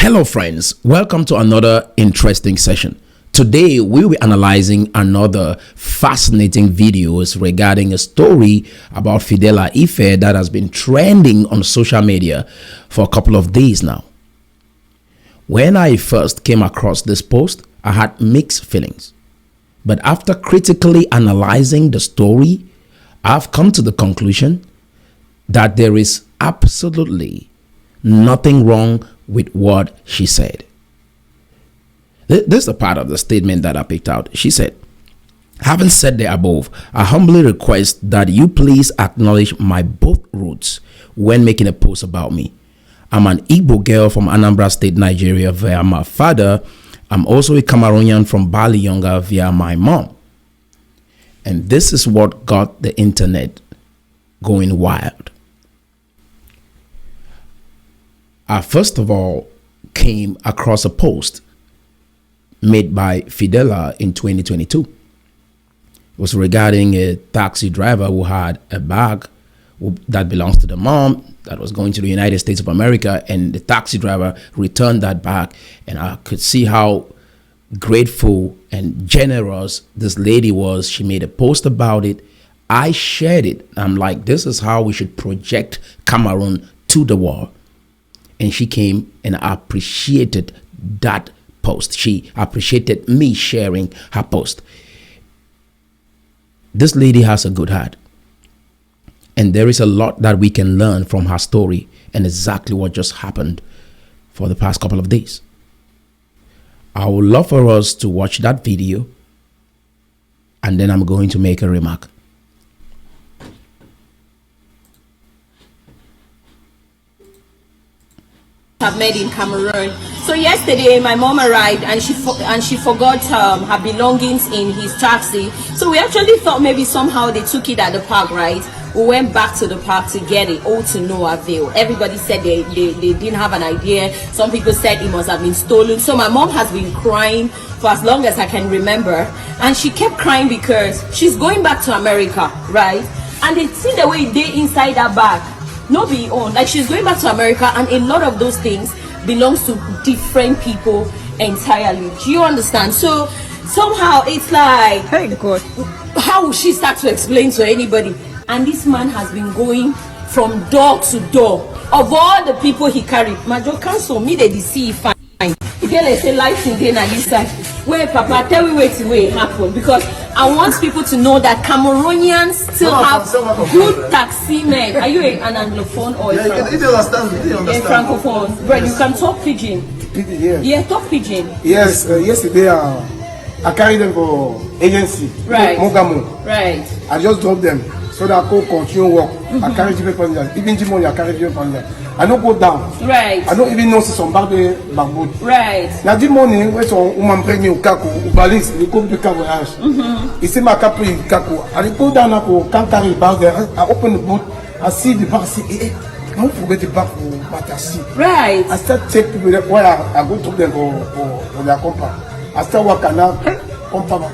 Hello friends, welcome to another interesting session. Today we'll be analyzing another fascinating videos regarding a story about Philldella Yve that has been trending on social media for a couple of days now. When I first came across this post, I had mixed feelings. But after critically analyzing the story, I've come to the conclusion that there is absolutely nothing wrong with what she said. This is a part of the statement that I picked out. She said, "Having said the above, I humbly request that you please acknowledge my both roots when making a post about me. I'm an Igbo girl from Anambra State, Nigeria via my father. I'm also a Cameroonian from Bali Yonga via my mom." And this is what got the internet going wild. I first of all came across a post made by Philldella in 2022. It was regarding a taxi driver who had a bag that belongs to the mom that was going to the United States of America, and the taxi driver returned that bag, and I could see how grateful and generous this lady was. She made a post about it. I shared it. I'm like, this is how we should project Cameroon to the world. And she came and appreciated that post. She appreciated me sharing her post. This lady has a good heart. And there is a lot that we can learn from her story and exactly what just happened for the past couple of days. I would love for us to watch that video, and then I'm going to make a remark. I've made in Cameroon. So yesterday my mom arrived and she forgot her belongings in his taxi. So we actually thought maybe somehow they took it at the park, right? We went back to the park to get it, all to no avail. Everybody said they didn't have an idea. Some people said it must have been stolen. So my mom has been crying for as long as I can remember, and she kept crying because she's going back to America, right? And they see the way they inside that bag. Not be own, like she's going back to America, and a lot of those things belongs to different people entirely. Do you understand? So somehow it's like, hey God, how will she start to explain to anybody? And this man has been going from door to door. Of all the people he carried, Major Council me they deceive fine. Again, I say life in there and this side. Wait, Papa, tell me wait till it happen, because I want people to know that Cameroonians still have good taxi men. Are you an Anglophone or a Francophone? Bro, you can talk pidgin. Pidgin, yes. Yeah, talk pidgin. Yes, yesterday I carried them for agency. Right. Mogamo. Right. I just dropped them so that I could continue work. I carry different passengers. Even Jimon, I carry different passengers. I don't go down. Right. I don't even know si some back boat. Right. Now this morning, when some woman bring me a kaku, ubalins, they come to car voyage. He say my kapu in kaku. I go down, I can't carry the bag there. I open the boat, I see the bag, I say, I don't forget the bag for my taxi. Right. I start take people there where I go to them for their compound. I start working now. Compound.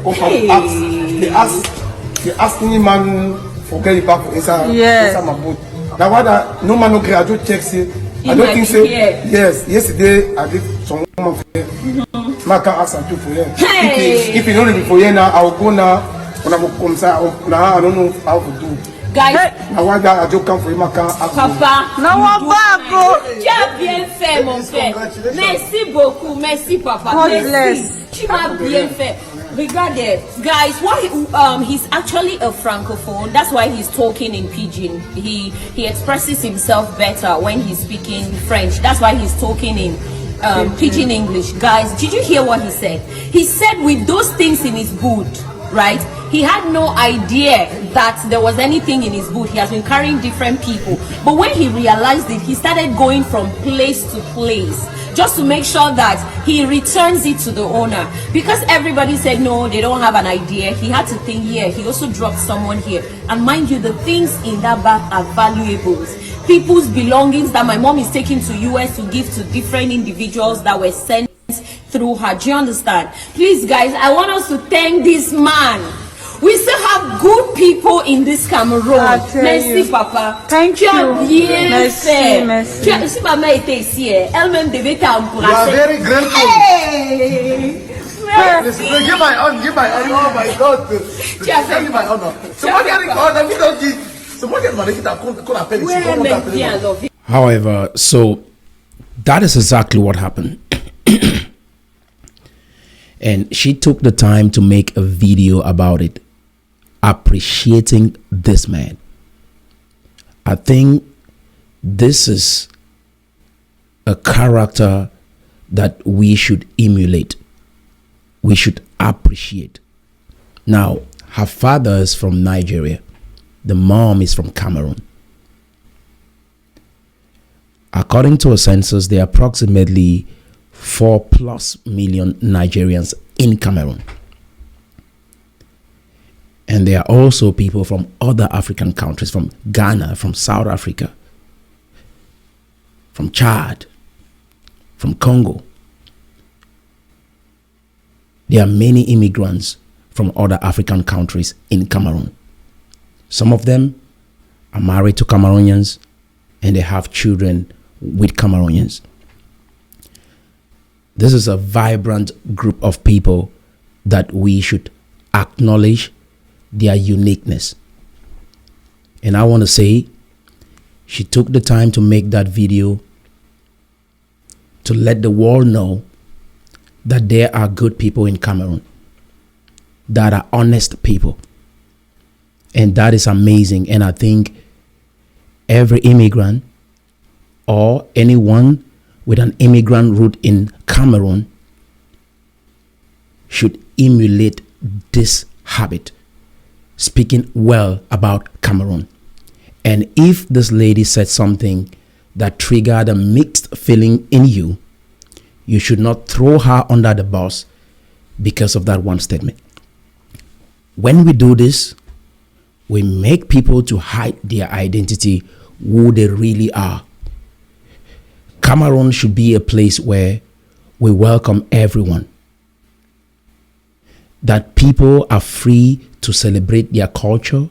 They ask me man forget the bag for inside my boat. Now what no man no graduate checks it. I don't think so. Yes, yesterday I did some woman for here. I can't ask her to for here. If you don't be for here now, I will go now. When I will come now, I don't know how to do. Guys, now why that I just come for him, I can't ask. Papa, now I'm back. Tu as bien fait, mon frère. Merci beaucoup, merci papa. God merci. bless. Tu m'as bien fait. Regardez, guys, why he's actually a francophone. That's why he's talking in pidgin. He expresses himself better when he's speaking French. That's why he's talking in pidgin English. Guys, did you hear what he said? He said with those things in his boot, right? He had no idea that there was anything in his boot. He has been carrying different people. But when he realized it, he started going from place to place just to make sure that he returns it to the owner. Because everybody said no, they don't have an idea. He had to think here. He also dropped someone here. And mind you, the things in that bag are valuables. People's belongings that my mom is taking to US to give to different individuals that were sent through her. Do you understand? Please guys, I want us to thank this man We still have good people in this Cameroon. Merci, papa. Thank tu you. As bien Merci, fait. merci. Si maman était ici, elle-même devait t'embrasser. You are very grateful. Hey! Give my honor. Oh my God. Give my honor. However, so that is exactly what happened. And she took the time to make a video about it, appreciating this man. I think this is a character that we should emulate. We should appreciate. Now, her father is from Nigeria. The mom is from Cameroon. According to a census, there are approximately 4+ million Nigerians in Cameroon. And there are also people from other African countries, from Ghana, from South Africa, from Chad, from Congo. There are many immigrants from other African countries in Cameroon. Some of them are married to Cameroonians and they have children with Cameroonians. This is a vibrant group of people that we should acknowledge their uniqueness. And I want to say, she took the time to make that video to let the world know that there are good people in Cameroon, that are honest people. And that is amazing. And I think every immigrant or anyone with an immigrant root in Cameroon should emulate this habit, speaking well about Cameroon. And if this lady said something that triggered a mixed feeling in you, you should not throw her under the bus because of that one statement. When we do this, we make people to hide their identity, who they really are. Cameroon should be a place where we welcome everyone, that people are free to celebrate their culture.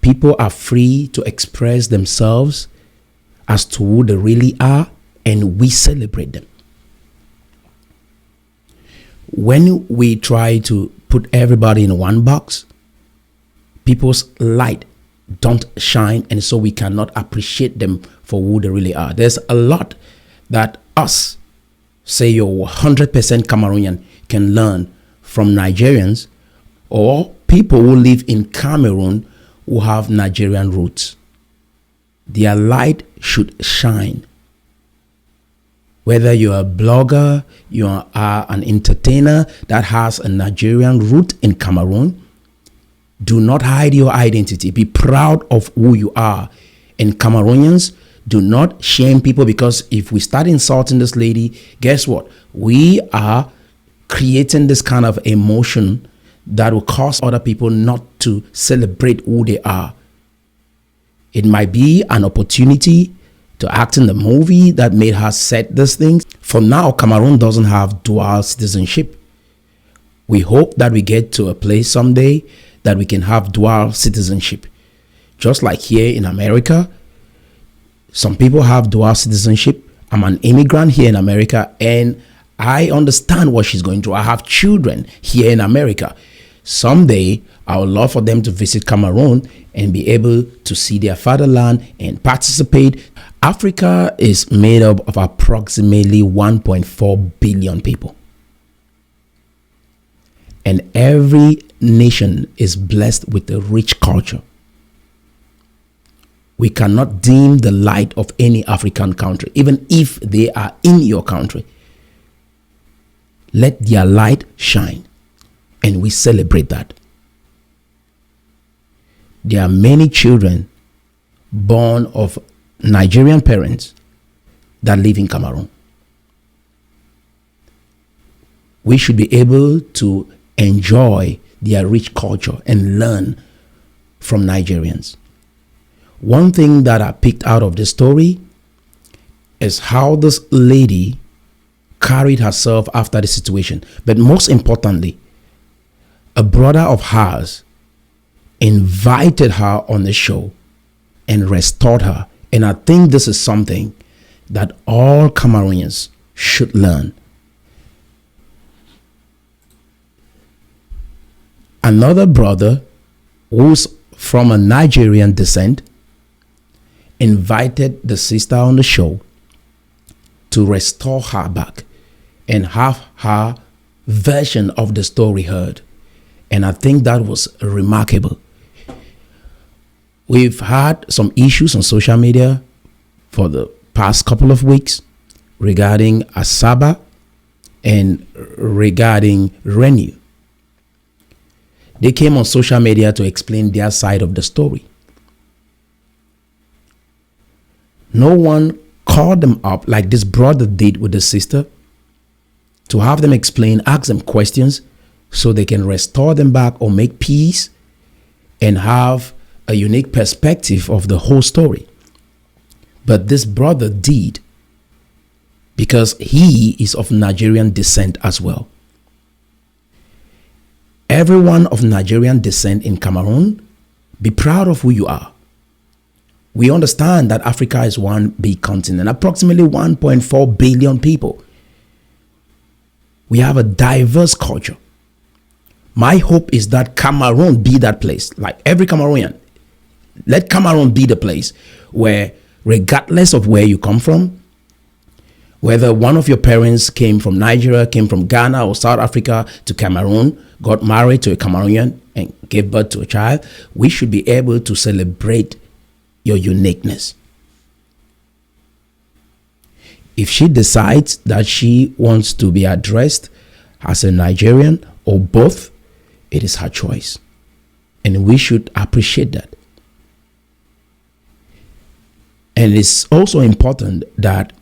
People are free to express themselves as to who they really are, and we celebrate them. When we try to put everybody in one box, people's light don't shine, and so we cannot appreciate them for who they really are. There's a lot that us, say you're 100% Cameroonian, can learn from Nigerians or people who live in Cameroon who have Nigerian roots. Their light should shine. Whether you're a blogger, you are an entertainer that has a Nigerian root in Cameroon, do not hide your identity. Be proud of who you are. And Cameroonians, do not shame people, because if we start insulting this lady, guess what? We are creating this kind of emotion that will cause other people not to celebrate who they are. It might be an opportunity to act in the movie that made her said these things. For now, Cameroon doesn't have dual citizenship. We hope that we get to a place someday that we can have dual citizenship. Just like here in America, some people have dual citizenship. I'm an immigrant here in America, and I understand what she's going through. I have children here in America. Someday, I would love for them to visit Cameroon and be able to see their fatherland and participate. Africa is made up of approximately 1.4 billion people. And every nation is blessed with a rich culture. We cannot dim the light of any African country, even if they are in your country. Let their light shine, and we celebrate that. There are many children born of Nigerian parents that live in Cameroon. We should be able to enjoy their rich culture and learn from Nigerians. One thing that I picked out of the story is how this lady carried herself after the situation. But most importantly, a brother of hers invited her on the show and restored her. And I think this is something that all Cameroonians should learn. Another brother who's from a Nigerian descent invited the sister on the show to restore her back and have her version of the story heard. And I think that was remarkable. We've had some issues on social media for the past couple of weeks regarding Asaba and regarding Renew. They came on social media to explain their side of the story. No one called them up like this brother did with the sister to have them explain, ask them questions so they can restore them back or make peace and have a unique perspective of the whole story. But this brother did, because he is of Nigerian descent as well. Everyone of Nigerian descent in Cameroon, be proud of who you are. We understand that Africa is one big continent, approximately 1.4 billion people. We have a diverse culture. My hope is that Cameroon be that place, like every Cameroonian. Let Cameroon be the place where, regardless of where you come from, whether one of your parents came from Nigeria, came from Ghana or South Africa to Cameroon, got married to a Cameroonian and gave birth to a child, we should be able to celebrate your uniqueness. If she decides that she wants to be addressed as a Nigerian or both, it is her choice. And we should appreciate that. And it's also important that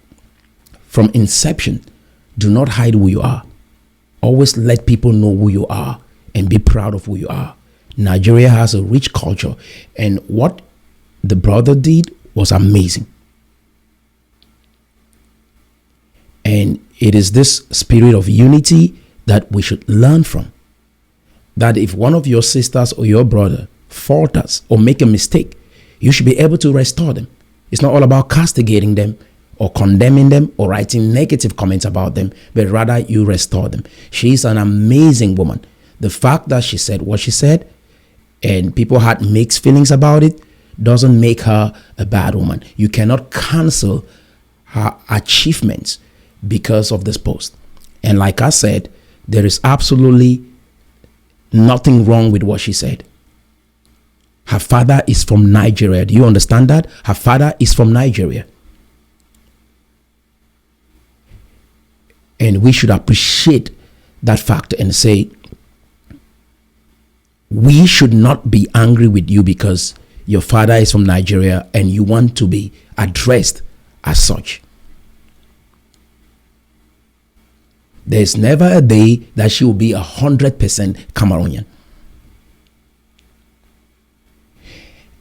from inception, do not hide who you are. Always let people know who you are and be proud of who you are. Nigeria has a rich culture, and what the brother did was amazing. And it is this spirit of unity that we should learn from. That if one of your sisters or your brother falters or make a mistake, you should be able to restore them. It's not all about castigating them or condemning them or writing negative comments about them, but rather you restore them. She's an amazing woman. The fact that she said what she said and people had mixed feelings about it doesn't make her a bad woman. You cannot cancel her achievements because of this post. And like I said, there is absolutely nothing wrong with what she said. Her father is from Nigeria. Do you understand that? Her father is from Nigeria. And we should appreciate that fact and say, we should not be angry with you because your father is from Nigeria and you want to be addressed as such. There's never a day that she will be 100% Cameroonian.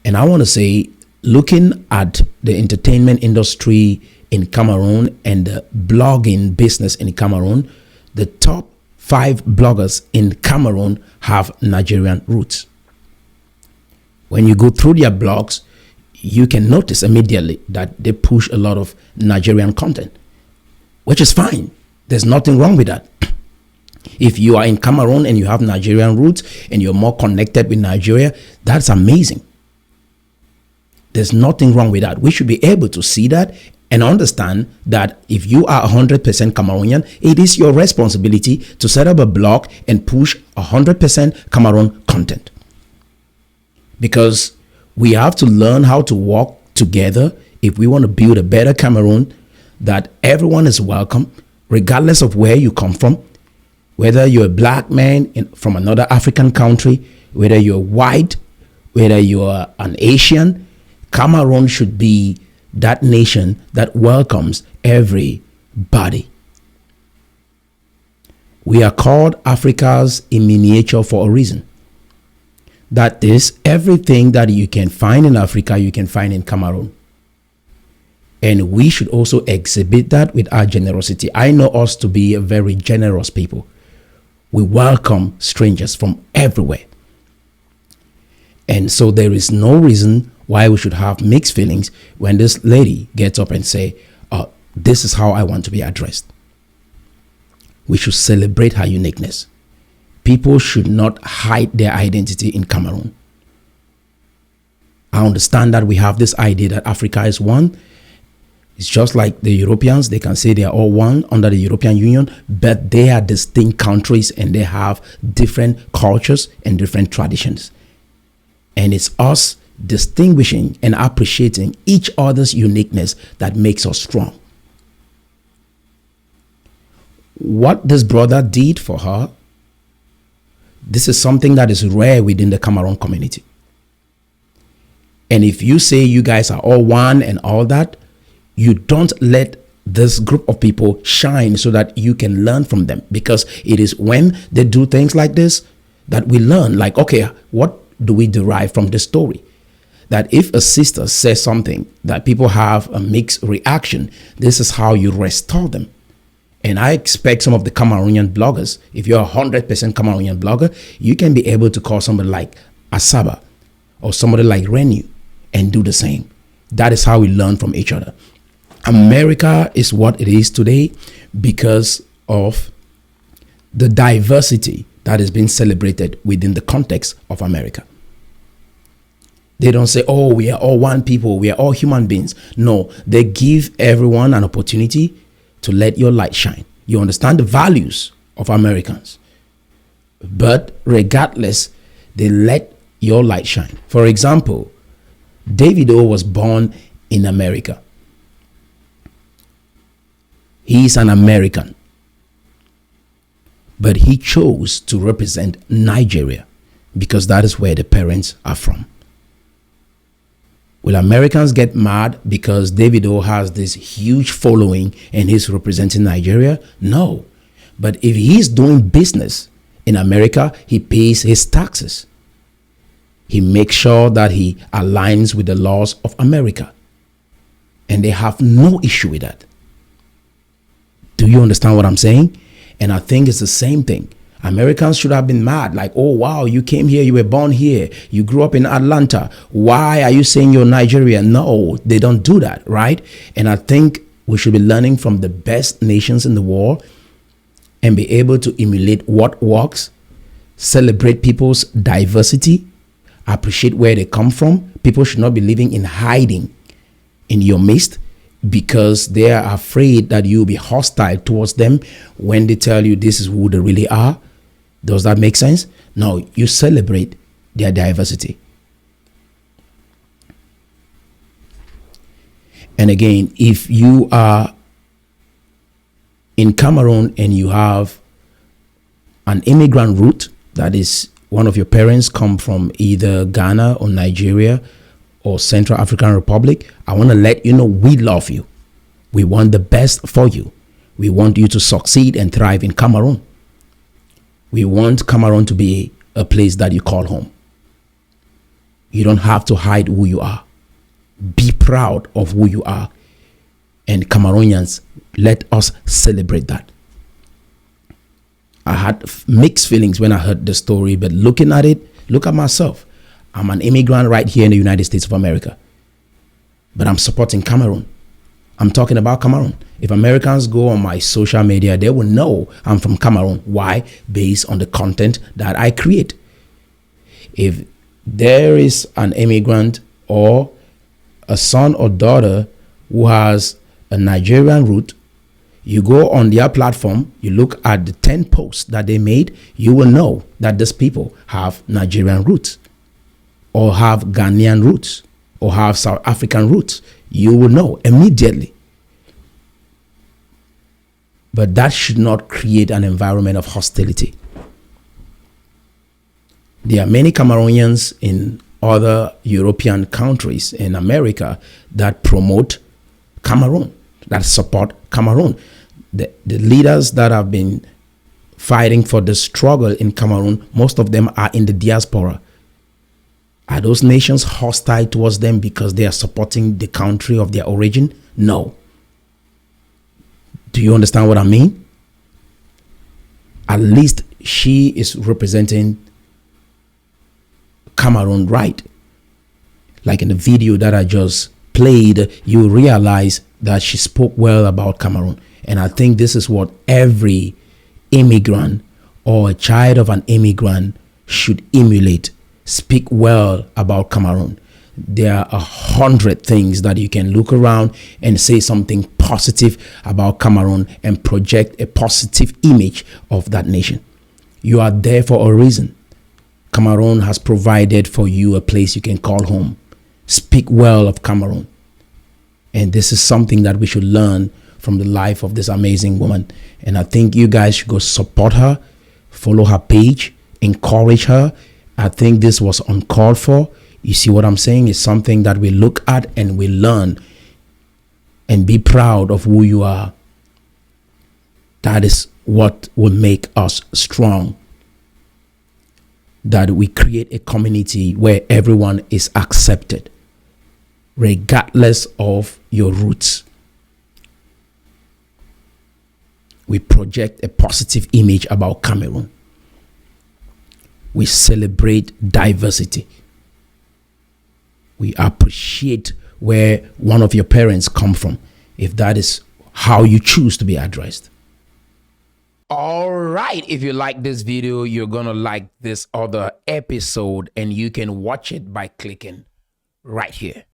And I want to say, looking at the entertainment industry in Cameroon and the blogging business in Cameroon, the top 5 bloggers in Cameroon have Nigerian roots. When you go through their blogs, you can notice immediately that they push a lot of Nigerian content, which is fine. There's nothing wrong with that. If you are in Cameroon and you have Nigerian roots and you're more connected with Nigeria, that's amazing. There's nothing wrong with that. We should be able to see that and understand that if you are 100% Cameroonian, it is your responsibility to set up a blog and push 100% Cameroon content. Because we have to learn how to work together if we want to build a better Cameroon, that everyone is welcome, regardless of where you come from, whether you're a black man from another African country, whether you're white, whether you're an Asian. Cameroon should be that nation that welcomes everybody. We are called Africa's in miniature for a reason. That is, everything that you can find in Africa, you can find in Cameroon. And we should also exhibit that with our generosity. I know us to be a very generous people. We welcome strangers from everywhere. And so there is no reason why we should have mixed feelings when this lady gets up and say, this is how I want to be addressed. We should celebrate her uniqueness. People should not hide their identity in Cameroon. I understand that we have this idea that Africa is one. It's just like the Europeans. They can say they are all one under the European Union, but they are distinct countries and they have different cultures and different traditions. And it's us distinguishing and appreciating each other's uniqueness that makes us strong. What this brother did for her, this is something that is rare within the Cameroon community. And if you say you guys are all one and all that, you don't let this group of people shine so that you can learn from them. Because it is when they do things like this that we learn, like, okay, what do we derive from this story? That if a sister says something that people have a mixed reaction, this is how you restore them. And I expect some of the Cameroonian bloggers, if you're a 100% Cameroonian blogger, you can be able to call somebody like Asaba or somebody like Renu and do the same. That is how we learn from each other. America is what it is today because of the diversity that is being celebrated within the context of America. They don't say, oh, we are all one people, we are all human beings. No, they give everyone an opportunity to let your light shine. You understand the values of Americans. But regardless, they let your light shine. For example, Davido was born in America. He is an American. But he chose to represent Nigeria because that is where the parents are from. Will Americans get mad because Davido has this huge following and he's representing Nigeria? No. But if he's doing business in America, he pays his taxes. He makes sure that he aligns with the laws of America. And they have no issue with that. Do you understand what I'm saying? And I think it's the same thing. Americans should have been mad, like, oh, wow, you came here, you were born here, you grew up in Atlanta. Why are you saying you're Nigerian? No, they don't do that, right? And I think we should be learning from the best nations in the world and be able to emulate what works, celebrate people's diversity, appreciate where they come from. People should not be living in hiding in your midst because they are afraid that you'll be hostile towards them when they tell you this is who they really are. Does that make sense? No, you celebrate their diversity. And again, if you are in Cameroon and you have an immigrant root, that is one of your parents come from either Ghana or Nigeria or Central African Republic, I want to let you know we love you. We want the best for you. We want you to succeed and thrive in Cameroon. We want Cameroon to be a place that you call home. You don't have to hide who you are. Be proud of who you are. And Cameroonians, let us celebrate that. I had mixed feelings when I heard the story, but looking at it, look at myself. I'm an immigrant right here in the United States of America. But I'm supporting Cameroon. I'm talking about Cameroon. If Americans go on my social media, they will know I'm from Cameroon. Why? Based on the content that I create. If there is an immigrant or a son or daughter who has a Nigerian root, you go on their platform, you look at the 10 posts that they made, you will know that these people have Nigerian roots or have Ghanaian roots or have South African roots. You will know immediately. But that should not create an environment of hostility. There are many Cameroonians in other European countries in America that promote Cameroon, that support Cameroon. The leaders that have been fighting for the struggle in Cameroon, most of them are in the diaspora. Are those nations hostile towards them because they are supporting the country of their origin? No. Do you understand what I mean? At least she is representing Cameroon, right? Like in the video that I just played, you realize that she spoke well about Cameroon. And I think this is what every immigrant or a child of an immigrant should emulate. Speak well about Cameroon. There are 100 things that you can look around and say something positive about Cameroon and project a positive image of that nation. You are there for a reason. Cameroon has provided for you a place you can call home. Speak well of Cameroon. And this is something that we should learn from the life of this amazing woman. And I think you guys should go support her, follow her page, encourage her. I think this was uncalled for. You see what I'm saying? It's something that we look at and we learn and be proud of who you are. That is what will make us strong. That we create a community where everyone is accepted, regardless of your roots. We project a positive image about Cameroon. We celebrate diversity. We appreciate where one of your parents come from, if that is how you choose to be addressed. All right, if you like this video, you're gonna like this other episode, and you can watch it by clicking right here.